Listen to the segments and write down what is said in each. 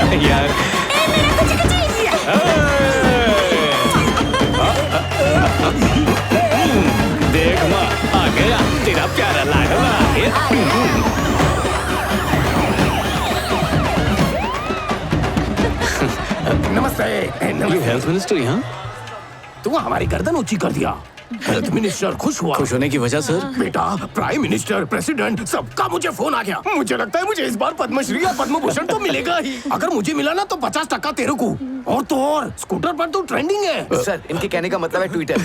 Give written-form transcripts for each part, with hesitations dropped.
यार। देख माँ, आ गया तेरा प्यारा लाडला। नमस्ते। ये हेल्थ मिनिस्टर यहाँ? तू हमारी गर्दन ऊंची कर दिया। हेल्थ मिनिस्टर खुश हुआ। खुश होने की वजह सर? बेटा, प्राइम मिनिस्टर, प्रेसिडेंट, सबका मुझे फोन आ गया। मुझे लगता है मुझे इस बार पद्मश्री या पद्म भूषण तो मिलेगा ही। अगर मुझे मिला ना तो 50% तेरे को। और तो और स्कूटर पर तो ट्रेंडिंग है। सर, इनके कहने का मतलब है ट्विटर।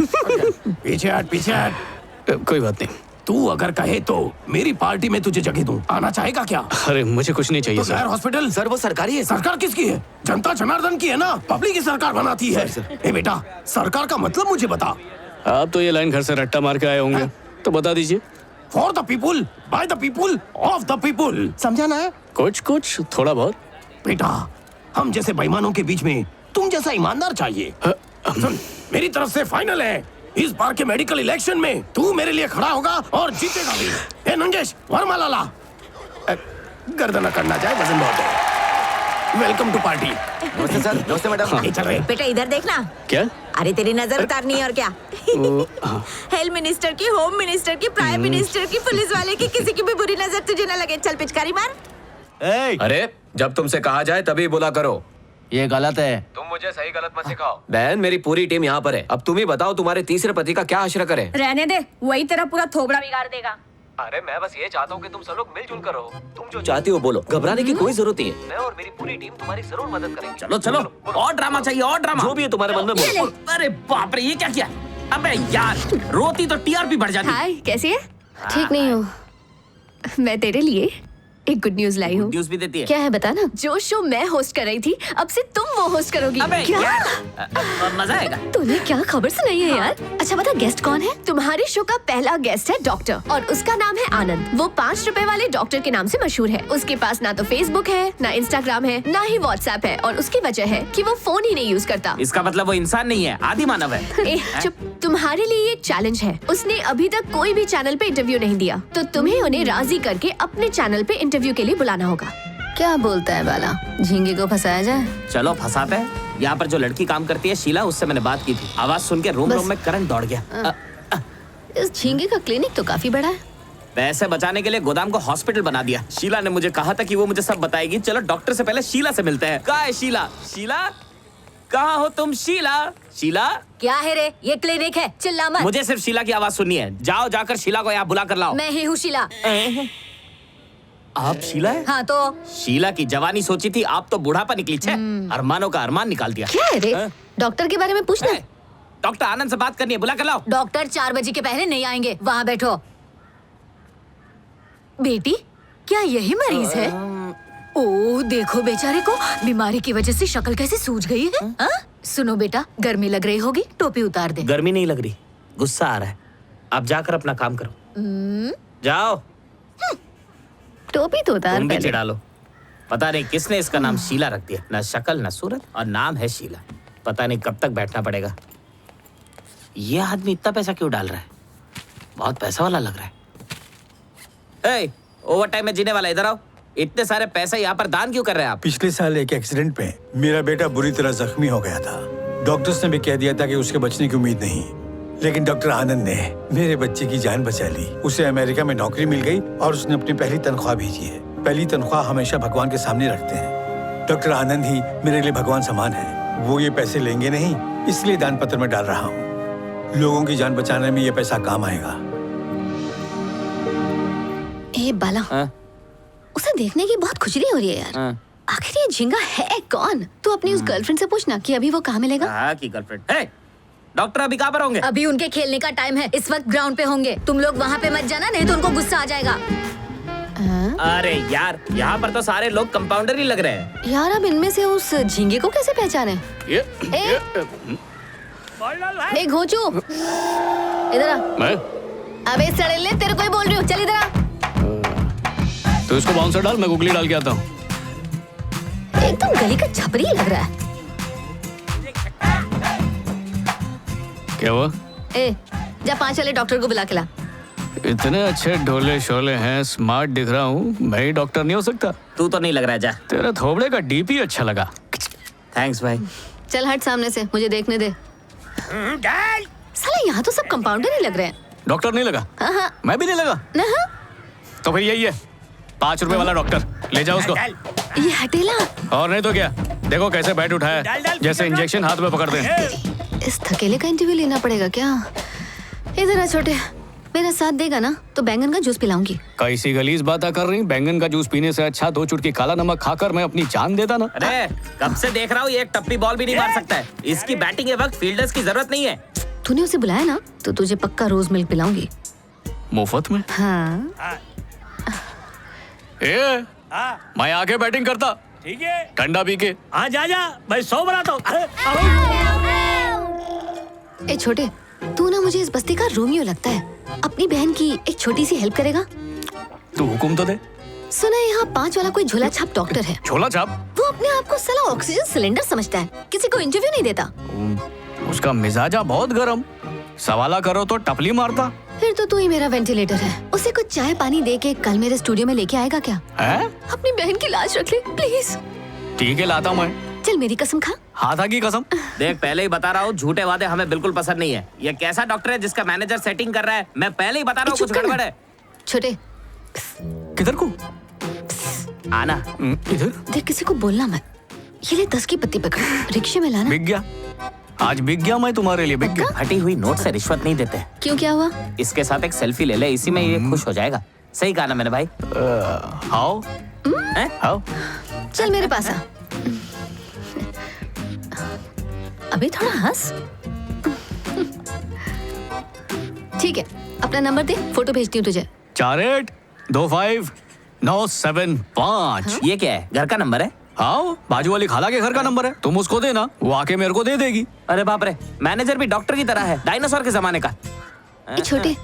पीछे हट। कोई बात नहीं। तू अगर कहे तो मेरी पार्टी में तुझे जगह दूं। आना चाहेगा क्या? अरे मुझे कुछ नहीं चाहिए तो सर। हॉस्पिटल सर, वो सरकारी है। सरकार किसकी है? जनता जनार्दन की है ना। पब्लिक की सरकार बनाती है। ए बेटा, सरकार का मतलब मुझे बता। आप तो ये लाइन घर से रट्टा मार के आए होंगे, तो बता दीजिए। For the people, by the people, of the people. समझा ना? कुछ थोड़ा बहुत। बेटा, हम जैसे बेईमानों के बीच में तुम जैसा ईमानदार चाहिए। सुन, मेरी तरफ से फाइनल है। इस बार के मेडिकल इलेक्शन में तू मेरे लिए खड़ा होगा और जीतेगा भी। ए नंगेश, वर्मा लाला, गर्दन करना जाए, वजन बहुत है। Welcome to party. नमस्ते सर। नमस्ते मैडम। चल रहे। बेटा इधर देखना। क्या? अरे तेरी नजर उतारनी है और क्या? हेल्थ मिनिस्टर की, होम मिनिस्टर की, प्राइम मिनिस्टर की, पुलिस वाले की, किसी की भी बुरी नजर तुझे न लगे। चल पिचकारी मार। अरे, जब तुमसे कहा जाए तभी बोला करो। ये गलत है। तुम मुझे सही गलत मत सिखाओ। बहन, मेरी पूरी टीम यहाँ पर है। अब तुम ही बताओ तुम्हारे तीसरे पति का क्या हश्र करे। रहने दे, वही तेरा पूरा थोबड़ा बिगाड़ देगा। अरे मैं बस ये चाहता हूँ कि तुम सब लोग मिलजुल कर रहो। तुम जो चाहती हो बोलो, घबराने की कोई जरूरत नहीं है। मैं और मेरी पूरी टीम तुम्हारी जरूर मदद करेंगे। चलो चलो, और ड्रामा चाहिए, और ड्रामा। जो भी है तुम्हारे मन में बोलो। अरे बाप रे, ये क्या किया? अबे यार, रोती तो टीआरपी बढ़ जाती। हाय, कैसी है? ठीक नहीं हो। मैं तेरे लिए एक गुड न्यूज लाई हूँ। न्यूज़ भी देती है। क्या है बता ना। जो शो मैं होस्ट कर रही थी, अब से तुम वो होस्ट करोगी। अबे क्या? यार, मजा आएगा। तूने क्या खबर सुनाई है यार? अच्छा बता, गेस्ट कौन है? तुम्हारे शो का पहला गेस्ट है डॉक्टर, और उसका नाम है आनंद। वो 5 रुपए वाले डॉक्टर के नाम से मशहूर है। उसके पास ना तो फेसबुक है, ना इंस्टाग्राम है, ना ही व्हाट्सएप है, और उसकी वजह है कि वो फोन ही नहीं यूज करता। इसका मतलब वो इंसान नहीं है, आदि मानव है। ए, चुप। तुम्हारे लिए ये चैलेंज है। उसने अभी तक कोई भी चैनल पे इंटरव्यू नहीं दिया, तो तुम्हें उन्हें राजी करके अपने चैनल पे इंटरव्यू के लिए बुलाना होगा। क्या बोलता है बाला? झींगे को फंसाया जाए? चलो फंसाते हैं। यहाँ पर जो लड़की काम करती है शीला, उससे मैंने बात की थी। आवाज सुन के रोम में करंट दौड़ गया। इस झींगे का क्लिनिक तो काफी बड़ा है। पैसे बचाने के लिए गोदाम को हॉस्पिटल बना दिया। शीला ने मुझे कहा था कि वो मुझे सब बताएगी। चलो डॉक्टर से पहले शीला से मिलते हैं। कहाँ है शीला? शीला, कहाँ हो तुम? शीला, शीला। क्या है रे? ये क्लिनिक है, चिल्ला मत। मुझे सिर्फ शीला की आवाज सुननी है। जाओ जाकर शीला को यहाँ बुला कर लाओ। मैं ही हूँ शीला। आप शीला है? हाँ तो शीला की जवानी सोची थी, आप तो बुढ़ापा निकली। छे, अरमानों का अरमान निकाल दिया। क्या है रे? डॉक्टर के बारे में पूछना। डॉक्टर आनंद से बात करनी है, बुला कर लाओ। डॉक्टर 4 बजे के पहले नहीं आएंगे। वहाँ बैठो। बेटी, क्या यही मरीज है? ओह देखो बेचारे को, बीमारी की वजह से शक्ल कैसे सूज गई है। सुनो बेटा, गर्मी लग रही होगी, टोपी उतार दे। गर्मी नहीं लग रही, गुस्सा आ रहा है। आप जाकर अपना काम करो। जाओ। टोपी तो उतार तुम भी पहले। चिढ़ा लो। पता नहीं किसने इसका नाम शीला रख दिया। ना शक्ल ना सूरत, और नाम है शीला। पता नहीं कब तक बैठना पड़ेगा। ये आदमी इतना पैसा क्यों डाल रहा है? बहुत पैसा वाला लग रहा है। ए, ओवर टाइम में जीने वाला, इधर आओ। इतने सारे पैसे यहाँ पर दान क्यों कर रहे हैं आप? पिछले साल एक एक्सीडेंट में मेरा बेटा बुरी तरह जख्मी हो गया था। डॉक्टर्स ने भी कह दिया था कि उसके बचने की उम्मीद नहीं, लेकिन डॉक्टर आनंद ने मेरे बच्चे की जान बचा ली। उसे अमेरिका में नौकरी मिल गई और उसने अपनी पहली तनख्वाह भेजी है। पहली तनख्वाह हमेशा भगवान के सामने रखते हैं। डॉक्टर आनंद ही मेरे लिए भगवान समान है। वो ये पैसे लेंगे नहीं, इसलिए दान पत्र में डाल रहा हूँ। लोगों की जान बचाने में ये पैसा काम आएगा। ए बाला, उसे देखने की बहुत खुजली हो रही है यार। आखिर ये झींगा है कौन? तू अपनी उस गर्लफ्रेंड से पूछना कि अभी वो कहाँ मिलेगा। हाँ की गर्लफ्रेंड। डॉक्टर अभी कहाँ पर होंगे? अभी उनके खेलने का टाइम है, इस वक्त ग्राउंड पे होंगे। तुम लोग वहाँ पे मत जाना, नहीं तो उनको गुस्सा आ जाएगा। अरे यार, यहाँ पर तो सारे लोग कंपाउंडर ही लग रहे हैं। यार अब इनमें से उस झींगे को कैसे पहचाने? ए घोंचू, इधर आ। मैं? अबे सड़ेले, तेरे को ही बोल रही हूँ, चल इधर आ। तो इसको बाउंसर डाल, मैं गुगली डाल के आता हूँ। एकदम गली का छपरी लग रहा है। क्या हुआ? ए, जा 5 वाले डॉक्टर को बुला के ला। इतने अच्छे ढोले शोले हैं, स्मार्ट दिख रहा हूँ, मैं ही डॉक्टर नहीं हो सकता? तू तो नहीं लग रहा है, जा। तेरा थोबड़े का डीपी अच्छा लगा। थैंक्स भाई। चल हट सामने से, मुझे देखने दे। साला यहाँ तो सब कंपाउंडर ही लग रहे हैं। डॉक्टर नहीं लगा? हाँ। मैं भी नहीं लगा। नहीं, तो फिर यही है, 5 रुपए वाला डॉक्टर। ले जाओ उसको। ये हटेला। और नहीं तो क्या, देखो कैसे बैठ उठाया, जैसे इंजेक्शन हाथ में पकड़ते हैं। इस थकेले का इंटरव्यू लेना पड़ेगा क्या? इधर आ छोटे, मेरा साथ देगा ना तो बैंगन का जूस पिलाऊंगी। कैसी गलीज बातें कर रही? बैंगन का जूस पीने से अच्छा 2 चुटकी काला नमक खाकर मैं अपनी जान देता ना। अरे कब से देख रहा हूँ, ये एक टप्पी बॉल भी नहीं मार सकता है। इसकी बैटिंग के वक्त फील्डर्स की जरूरत नहीं है। तूने उसे बुलाया ना तो तुझे पक्का रोज मिल्क पिलाऊंगी। मुफ्त में? हाँ। मैं आके बैटिंग करता, ठीक है, ठंडा पी के। हाँ जा, मैं 100 बनाता हूँ। ए छोटे, तू ना मुझे इस बस्ती का रोमियो लगता है। अपनी बहन की एक छोटी सी हेल्प करेगा? तू हुकुम तो दे। सुना है यहाँ 5 वाला कोई झोला छाप डॉक्टर है। झोला छाप? वो अपने आप को साला ऑक्सीजन सिलेंडर समझता है, किसी को इंटरव्यू नहीं देता। उसका मिजाजा बहुत गरम, सवाला करो तो टपली मारता। फिर तो तू ही मेरा वेंटिलेटर है। उसे कुछ चाय पानी दे के कल मेरे स्टूडियो में लेके आएगा क्या? है? अपनी बहन की लाज रख ले प्लीज। ठीक है, लाता मैं। चल मेरी कसम खा। हाथा की कसम। देख पहले ही बता रहा हूँ, झूठे वादे हमें बिल्कुल पसंद नहीं है। ये कैसा डॉक्टर है जिसका मैनेजर सेटिंग कर रहा है? मैं पहले ही बता रहा हूँ कुछ गड़बड़ है। छोटे किधर को आना इधर? देख किसी को बोलना मत। ये ले 10 की पत्ती पकड़, रिक्शे में लाना। बिक गया, आज बिक गया मैं तुम्हारे लिए, बिक गया। हटी हुई नोट से रिश्वत नहीं देते। क्यों, क्या हुआ? इसके साथ एक सेल्फी ले ले, इसी में ये खुश हो जाएगा। सही कहा ना मैंने भाई? आओ आओ। चल मेरे पास आ। अबे थोड़ा हंस। ठीक है, अपना नंबर दे, फोटो भेजती हूँ तुझे। 48259775। ये क्या है, घर का नंबर है? आओ, बाजू वाली खाला के घर का नंबर है, तुम उसको देना, वो आके मेरे को दे देगी। अरे बाप रे, मैनेजर भी डॉक्टर की तरह है, डायनासोर के जमाने का। ए छोटे,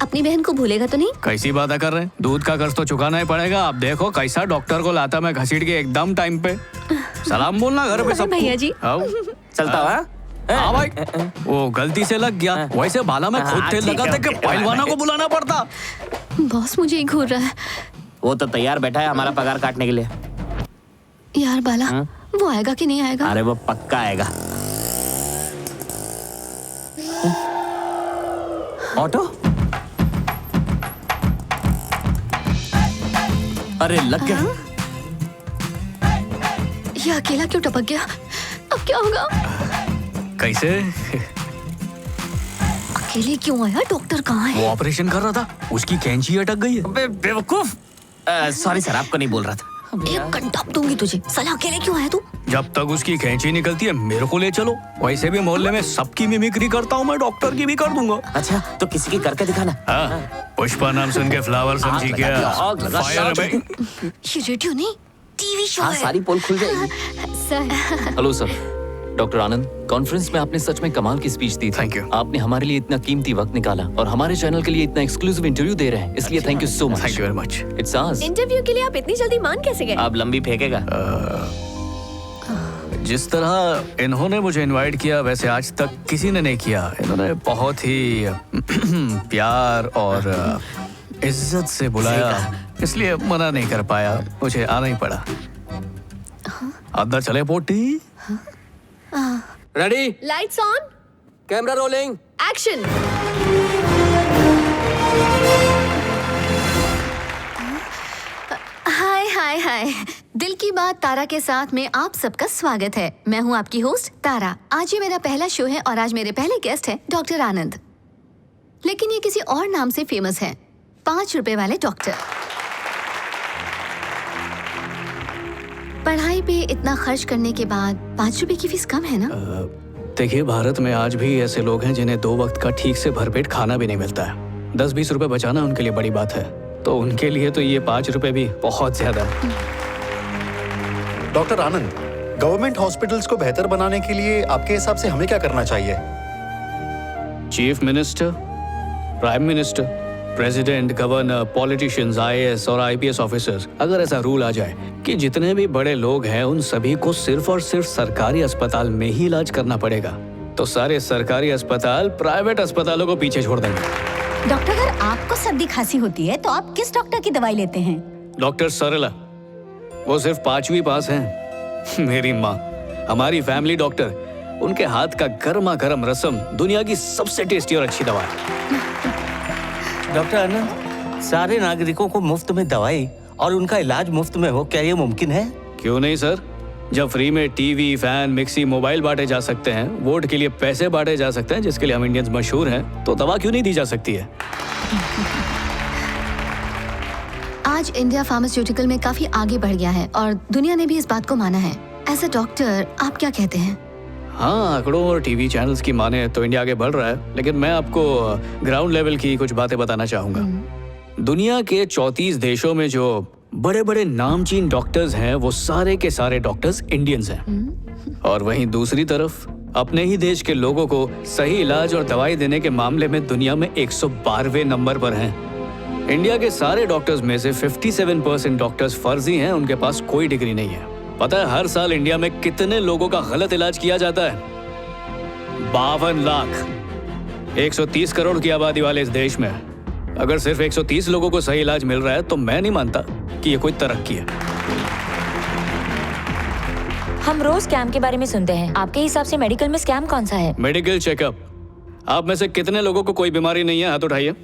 अपनी बहन को भूलेगा तो नहीं? कैसी बातें कर रहे हैं? दूध का कर्ज तो चुकाना ही पड़ेगा। आप देखो कैसा डॉक्टर को लाता मैं घसीट के एकदम टाइम पे। सलाम बोलना घर पे सब। भैया जी। आओ। चलता हुआ। हाँ भाई, वो गलती से लग गया, वैसे बाला में खुद तेल लगा था कि पहलवाना को बुलाना पड़ता। बॉस मुझे ही घूर रहा है। वो तो तैयार बैठा है हमारा पगार काटने के लिए। यार बाला, वो आएगा कि नहीं आएगा? अरे वो पक्का आएगा। ऑटो? अरे लग गया। ये अकेला क्यों टपक गया? अब क्या होगा? कैसे? अकेले क्यों आया? डॉक्टर कहाँ है? वो ऑपरेशन कर रहा था, उसकी कैंची अटक गई है। अबे बेवकूफ। सॉरी सर, आपको नहीं बोल रहा था। एक घंटा दूंगी तुझे। साला अकेले क्यों आया तू? जब तक उसकी कैंची निकलती है मेरे को ले चलो। वैसे भी मोहल्ले में सबकी मिमिक्री करता हूँ मैं, डॉक्टर की भी कर दूंगा। अच्छा, तो किसी की करके दिखाना। हाँ, पुष्पा नाम सुन के फ्लावर समझी क्या? आग लगा, फायर है भाई। ये रेडियो नहीं, टीवी शो हाँ, है। सारी पोल खुल जाएगी। सर, हेलो सर, डॉक्टर आनंद, कॉन्फ्रेंस में आपने सच में कमाल की स्पीच दी थी। Thank you. आपने हमारे लिए इतना कीमती वक्त निकाला और हमारे चैनल के लिए इतना एक्सक्लूसिव इंटरव्यू दे रहे हैं, इसलिए thank you so much. Thank you very much. It's hours. Interview के लिए आप इतनी जल्दी मान कैसे गए? अब लंबी फेंकेगा। जिस तरह इन्होंने मुझे इनवाइट किया वैसे आज तक किसी ने नहीं किया। इन्होंने बहुत ही प्यार और इज्जत से बुलाया, इसलिए मना नहीं कर पाया, मुझे आना ही पड़ा। अंदर चले पोटी। Ready, lights on, camera rolling, action. Hi hi hi, दिल की बात तारा के साथ में आप सबका स्वागत है। मैं हूँ आपकी होस्ट तारा। आज ये मेरा पहला शो है और आज मेरे पहले गेस्ट हैं डॉक्टर आनंद, लेकिन ये किसी और नाम से फेमस हैं, 5 रुपए वाले डॉक्टर। पढ़ाई पे इतना खर्च करने के बाद 5 रुपए की फीस कम है ना? देखिए, भारत में आज भी ऐसे लोग हैं जिन्हें 2 वक्त का ठीक से भरपेट खाना भी नहीं मिलता है। 10-20 रुपए बचाना उनके लिए बड़ी बात है, तो उनके लिए तो ये 5 रुपए भी बहुत ज्यादा है। डॉक्टर आनंद, गवर्नमेंट हॉस्पिटल्स को बेहतर बनाने के लिए आपके हिसाब से हमें क्या करना चाहिए? Chief minister, prime minister, president, governor, politicians, IAS और IPS ऑफिसर्स, अगर ऐसा रूल आ जाए कि जितने भी बड़े लोग हैं उन सभी को सिर्फ और सिर्फ सरकारी अस्पताल में ही इलाज करना पड़ेगा, तो सारे सरकारी अस्पताल प्राइवेट अस्पतालों को पीछे छोड़ देंगे। डॉक्टर, अगर आपको सर्दी खांसी होती है तो आप किस डॉक्टर की दवाई लेते हैं? डॉक्टर सरला, वो सिर्फ 5वीं पास हैं। मेरी माँ, हमारी फैमिली डॉक्टर, उनके हाथ का गर्मा गर्म रसम दुनिया की सबसे टेस्टी और अच्छी दवा है। डॉक्टर आनंद, सारे नागरिकों को मुफ्त में दवाई और उनका इलाज मुफ्त में हो, क्या ये मुमकिन है? क्यों नहीं सर, जब फ्री में टीवी, फैन, मिक्सी, मोबाइल बांटे जा सकते हैं, वोट के लिए पैसे बांटे जा सकते हैं, जिसके लिए हम इंडियंस मशहूर हैं, तो दवा क्यों नहीं दी जा सकती है? आज इंडिया फार्मास्यूटिकल में काफी आगे बढ़ गया है और दुनिया ने भी इस बात को माना है। एज अ डॉक्टर आप क्या कहते हैं? हाँ, आंकड़ों और टीवी चैनल्स की माने तो इंडिया आगे बढ़ रहा है, लेकिन मैं आपको ग्राउंड लेवल की कुछ बातें बताना चाहूंगा। दुनिया के 34 देशों में जो बड़े बड़े नामचीन डॉक्टर्स हैं, वो सारे के सारे डॉक्टर्स इंडियंस हैं। और वहीं दूसरी तरफ अपने ही देश के लोगों को सही इलाज और दवाई देने के मामले में दुनिया में 112वें नंबर पर हैं। इंडिया के सारे डॉक्टर्स में से 57% डॉक्टर्स फर्जी हैं, उनके पास कोई डिग्री नहीं है। पता है हर साल इंडिया में कितने लोगों का गलत इलाज किया जाता है? 52 लाख। 130 करोड़ की आबादी वाले इस देश में अगर सिर्फ 130 लोगों को सही इलाज मिल रहा है, तो मैं नहीं मानता कि ये कोई तरक्की है। हम रोज स्कैम के बारे में सुनते हैं। आपके हिसाब से मेडिकल में स्कैम कौन सा है? Medical checkup. आप में से कितने लोगों को कोई बीमारी नहीं है? हाथ उठाइए।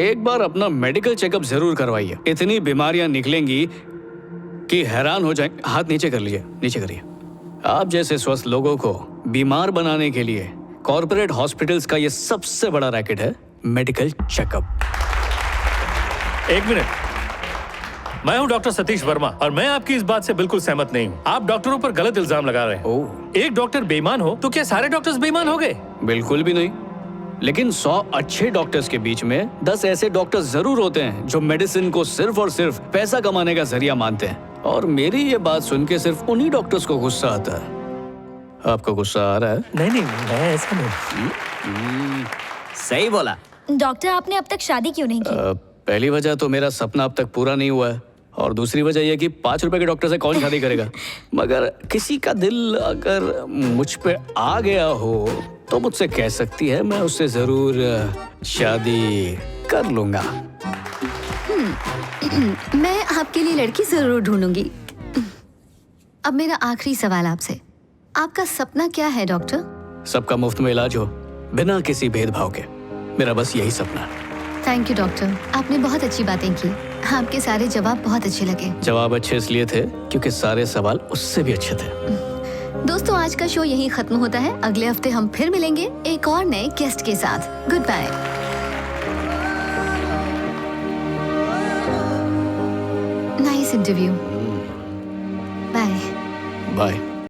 एक बार अपना मेडिकल चेकअप जरूर करवाइए। इतनी बीमारियां निकलेंगी कि हैरान हो जाएंगे। हाथ नीचे कर लीजिए, नीचे करिए। आप जैसे स्वस्थ लोगों को बीमार बनाने के लिए कॉर्पोरेट हॉस्पिटल्स का ये सबसे बड़ा रैकेट है, मेडिकल चेकअप। एक मिनट, मैं हूं डॉक्टर सतीश वर्मा और मैं आपकी इस बात से बिल्कुल सहमत नहीं हूं। आप डॉक्टरों पर गलत इल्जाम लगा रहे हैं। एक डॉक्टर बेईमान हो तो क्या सारे डॉक्टर्स बेईमान हो गए? बिल्कुल भी नहीं, लेकिन 100 अच्छे डॉक्टर्स के बीच में 10 ऐसे डॉक्टर्स जरूर होते हैं जो मेडिसिन को सिर्फ और सिर्फ पैसा कमाने का जरिया मानते हैं। और मेरी ये बात सुन के सिर्फ उन्हीं डॉक्टर्स को गुस्सा आता है। आपको गुस्सा आ रहा है? नहीं, मैं ऐसा नहीं। सही बोला। डॉक्टर, आपने अब तक शादी क्यों नहीं की? पहली वजह तो मेरा सपना अब तक पूरा नहीं हुआ है, और दूसरी वजह यह कि 5 रुपए के डॉक्टर से कौन शादी करेगा। मगर किसी का दिल अगर मुझ पे आ गया हो तो मुझसे कह सकती है, मैं उससे जरूर शादी कर लूंगा। मैं आपके लिए लड़की जरूर ढूंढूंगी। अब मेरा आखिरी सवाल आपसे, आपका सपना क्या है डॉक्टर? सबका मुफ्त में इलाज हो, बिना किसी भेदभाव के। मेरा बस यही सपना है। थैंक यू डॉक्टर, आपने बहुत अच्छी बातें की। आपके सारे जवाब बहुत अच्छे लगे। जवाब अच्छे इसलिए थे क्योंकि सारे सवाल उससे भी अच्छे थे। दोस्तों, आज का शो यहीं खत्म होता है। अगले हफ्ते हम फिर मिलेंगे एक और नए गेस्ट के साथ। Good bye. Nice interview. Bye bye.